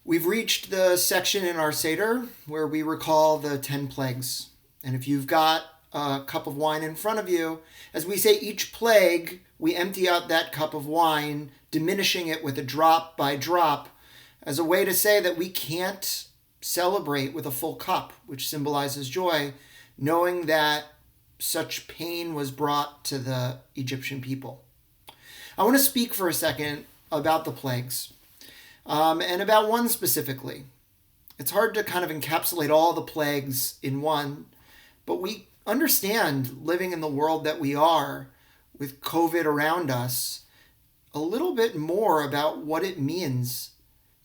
We've reached the section in our Seder where we recall the 10 plagues. And if you've got a cup of wine in front of you, as we say each plague, we empty out that cup of wine, diminishing it with a drop by drop, as a way to say that we can't celebrate with a full cup, which symbolizes joy, knowing that such pain was brought to the Egyptian people. I want to speak for a second about the plagues. And about one specifically. It's hard to kind of encapsulate all the plagues in one, but we understand living in the world that we are with COVID around us a little bit more about what it means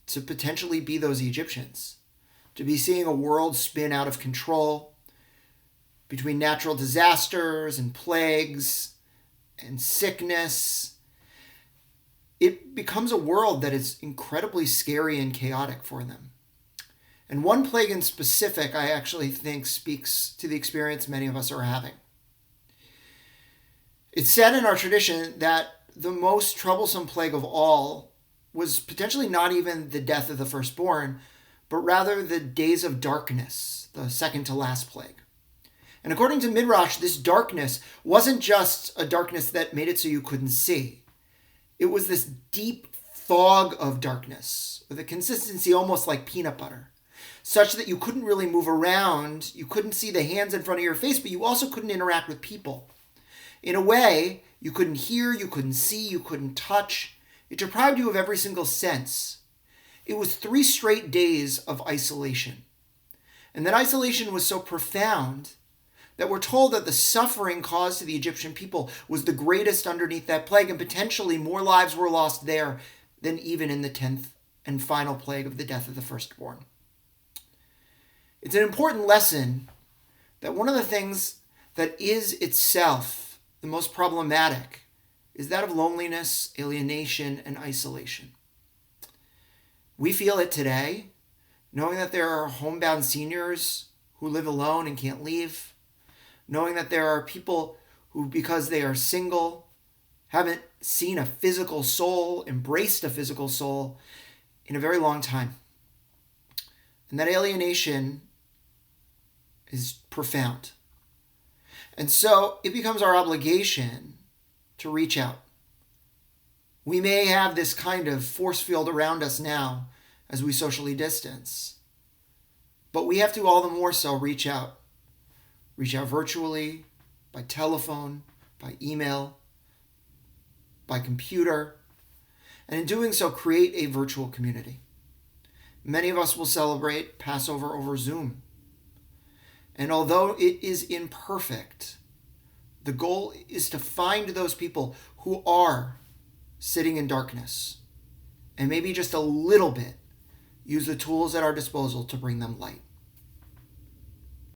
to potentially be those Egyptians, to be seeing a world spin out of control between natural disasters and plagues and sickness. It becomes a world that is incredibly scary and chaotic for them. And one plague in specific, I actually think speaks to the experience many of us are having. It's said in our tradition that the most troublesome plague of all was potentially not even the death of the firstborn, but rather the days of darkness, the second to last plague. And according to Midrash, this darkness wasn't just a darkness that made it so you couldn't see. It was this deep fog of darkness with a consistency almost like peanut butter, such that you couldn't really move around, you couldn't see the hands in front of your face, but you also couldn't interact with people. In a way, you couldn't hear, you couldn't see, you couldn't touch. It deprived you of every single sense. It was 3 straight days of isolation. And that isolation was so profound that we're told that the suffering caused to the Egyptian people was the greatest underneath that plague, and potentially more lives were lost there than even in the 10th and final plague of the death of the firstborn. It's an important lesson that one of the things that is itself the most problematic is that of loneliness, alienation, and isolation. We feel it today, knowing that there are homebound seniors who live alone and can't leave, knowing that there are people who, because they are single, haven't seen a physical soul, embraced a physical soul in a very long time. And that alienation is profound. And so it becomes our obligation to reach out. We may have this kind of force field around us now as we socially distance, but we have to all the more so reach out. Reach out virtually, by telephone, by email, by computer, and in doing so, create a virtual community. Many of us will celebrate Passover over Zoom. And although it is imperfect, the goal is to find those people who are sitting in darkness and maybe just a little bit use the tools at our disposal to bring them light.